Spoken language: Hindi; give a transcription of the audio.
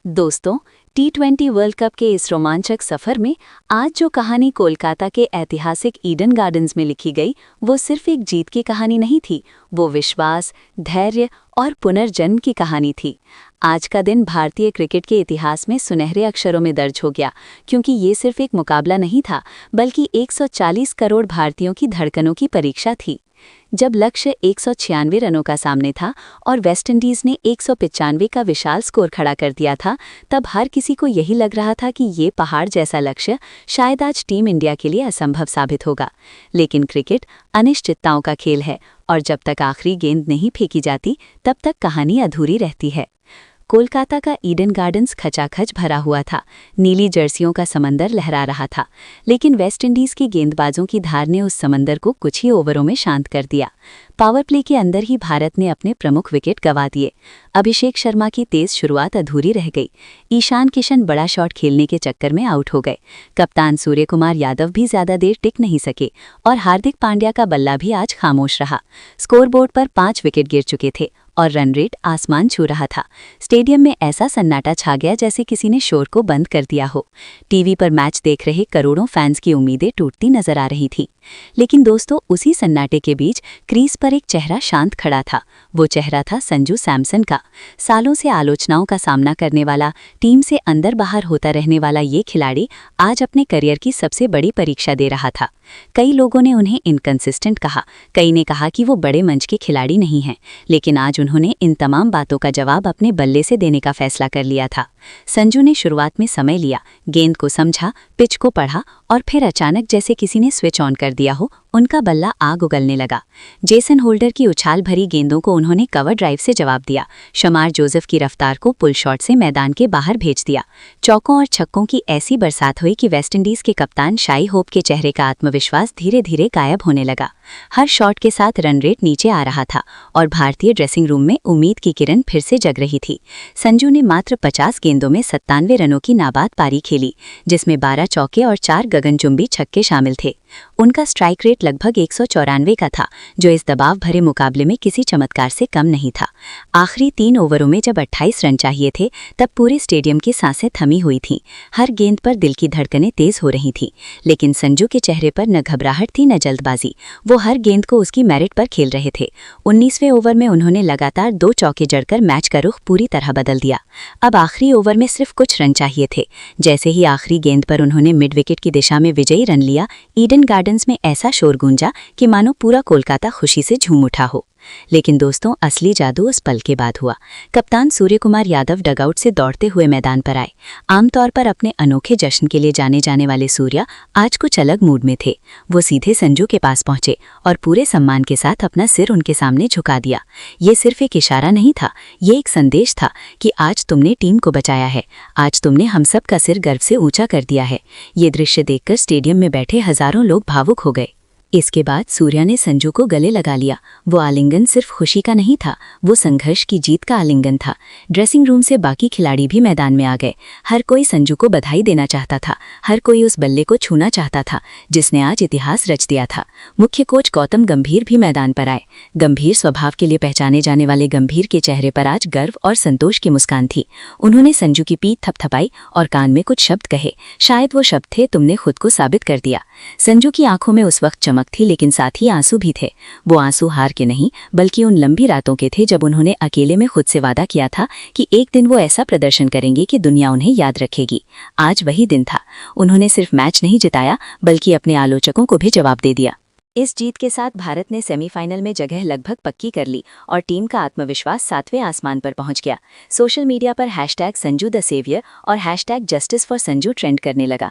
दोस्तों, टी20 वर्ल्ड कप के इस रोमांचक सफर में आज जो कहानी कोलकाता के ऐतिहासिक ईडन गार्डन्स में लिखी गई, वो सिर्फ एक जीत की कहानी नहीं थी, वो विश्वास, धैर्य और पुनर्जन्म की कहानी थी। आज का दिन भारतीय क्रिकेट के इतिहास में सुनहरे अक्षरों में दर्ज हो गया, क्योंकि ये सिर्फ एक मुकाबला नहीं था, बल्कि 140 करोड़ भारतीयों की धड़कनों की परीक्षा थी। जब लक्ष्य 196 रनों का सामने था और वेस्टइंडीज ने 195 का विशाल स्कोर खड़ा कर दिया था, तब हर किसी को यही लग रहा था कि ये पहाड़ जैसा लक्ष्य शायद आज टीम इंडिया के लिए असंभव साबित होगा। लेकिन क्रिकेट अनिश्चितताओं का खेल है और जब तक आखिरी गेंद नहीं फेंकी जाती, तब तक कहानी अधूरी रहती है। कोलकाता का ईडन गार्डन्स खचाखच भरा हुआ था, नीली जर्सियों का समंदर लहरा रहा था, लेकिन वेस्टइंडीज की गेंदबाजों की धार ने उस समंदर को कुछ ही ओवरों में शांत कर दिया। पावर प्ले के अंदर ही भारत ने अपने प्रमुख विकेट गंवा दिए। अभिषेक शर्मा की तेज शुरुआत अधूरी रह गई। ईशान किशन बड़ा शॉट खेलने के चक्कर में आउट हो गए। कप्तान सूर्यकुमार यादव भी ज्यादा देर टिक नहीं सके और हार्दिक पांड्या का बल्ला भी आज खामोश रहा। स्कोरबोर्ड पर 5 विकेट गिर चुके थे और रन रेट आसमान छू रहा था। स्टेडियम में ऐसा सन्नाटा छा गया जैसे किसी ने शोर को बंद कर दिया हो। टीवी पर मैच देख रहे करोड़ों फैंस की उम्मीदें टूटती नजर आ रही थी। लेकिन दोस्तों, उसी सन्नाटे के बीच क्रीज पर एक चेहरा शांत खड़ा था। वो चेहरा था संजू सैमसन का। सालों से आलोचनाओं का सामना करने वाला, टीम से अंदर बाहर होता रहने वाला ये खिलाड़ी आज अपने करियर की सबसे बड़ी परीक्षा दे रहा था। कई लोगों ने उन्हें इनकंसिस्टेंट कहा, कई ने कहा कि वो बड़े मंच के खिलाड़ी नहीं हैं, लेकिन आज उन्होंने इन तमाम बातों का जवाब अपने बल्ले से देने का फैसला कर लिया था। संजू ने शुरुआत में समय लिया, गेंद को समझा, पिच को पढ़ा और फिर अचानक जैसे किसी ने स्विच ऑन कर दिया हो, उनका बल्ला आग उगलने लगा। जेसन होल्डर की उछाल भरी गेंदों को उन्होंने कवर ड्राइव से जवाब दिया। शमार जोसेफ की रफ्तार को पुल शॉट से मैदान के बाहर भेज दिया। चौकों और छक्कों की ऐसी बरसात हुई कि वेस्टइंडीज के कप्तान शाई होप के चेहरे का आत्मविश्वास धीरे धीरे गायब होने लगा। हर शॉट के साथ रन रेट नीचे आ रहा था और भारतीय ड्रेसिंग रूम में उम्मीद की किरण फिर से जग रही थी। संजू ने मात्र 50 गेंदों में 97 रनों की नाबाद पारी खेली, जिसमें 12 चौके और 4 गगनचुंबी छक्के शामिल थे। उनका स्ट्राइक रेट लगभग 194 का था, जो इस दबाव भरे मुकाबले में किसी चमत्कार से कम नहीं था। आखिरी 3 ओवरों में जब 28 रन चाहिए थे, तब पूरे स्टेडियम की सांसें थमी हुई थीं। हर गेंद पर दिल की धड़कनें तेज हो रही थीं, लेकिन संजू के चेहरे पर न घबराहट थी न जल्दबाजी। वो हर गेंद को उसकी मेरिट पर खेल रहे थे। 19वें ओवर में उन्होंने लगातार 2 चौके जड़कर मैच का रुख पूरी तरह बदल दिया। अब आखिरी ओवर में सिर्फ कुछ रन चाहिए थे। जैसे ही आखिरी गेंद पर उन्होंने मिड विकेट की दिशा में विजयी रन लिया, ईडन गार्डन्स में ऐसा शोर गूंजा कि मानो पूरा कोलकाता खुशी से झूम उठा हो। लेकिन दोस्तों, असली जादू उस पल के बाद हुआ। कप्तान सूर्यकुमार यादव डगआउट से दौड़ते हुए मैदान पर आए। आमतौर पर अपने अनोखे जश्न के लिए जाने जाने वाले सूर्या आज कुछ अलग मूड में थे। वो सीधे संजू के पास पहुंचे और पूरे सम्मान के साथ अपना सिर उनके सामने झुका दिया। ये सिर्फ एक इशारा नहीं था, ये एक संदेश था कि आज तुमने टीम को बचाया है, आज तुमने हम सब का सिर गर्व से ऊंचा कर दिया है। ये दृश्य देखकर स्टेडियम में बैठे हजारों लोग भावुक हो गए। इसके बाद सूर्या ने संजू को गले लगा लिया। वो आलिंगन सिर्फ खुशी का नहीं था, वो संघर्ष की जीत का आलिंगन था। ड्रेसिंग रूम से बाकी खिलाड़ी भी मैदान में आ गए। हर कोई संजू को बधाई देना चाहता था, हर कोई उस बल्ले को छूना चाहता था जिसने आज इतिहास रच दिया था। मुख्य कोच गौतम गंभीर भी मैदान पर आए। गंभीर स्वभाव के लिए पहचाने जाने वाले गंभीर के चेहरे पर आज गर्व और संतोष की मुस्कान थी। उन्होंने संजू की पीठ थपथपाई और कान में कुछ शब्द कहे। शायद वो शब्द थे, तुमने खुद को साबित कर दिया। संजू की आंखों में उस वक्त चमक थी, लेकिन साथ ही आंसू भी थे। वो आंसू हार के नहीं, बल्कि उन लंबी रातों के थे जब उन्होंने अकेले में खुद से वादा किया था कि एक दिन वो ऐसा प्रदर्शन करेंगे कि दुनिया उन्हें याद रखेगी। आज वही दिन था। उन्होंने सिर्फ मैच नहीं जिताया, बल्कि अपने आलोचकों को भी जवाब दे दिया। इस जीत के साथ भारत ने सेमीफाइनल में जगह लगभग पक्की कर ली और टीम का आत्मविश्वास 7वें आसमान पर पहुंच गया। सोशल मीडिया पर #संजू द सेवियर और #जस्टिस फॉर संजू ट्रेंड करने लगा।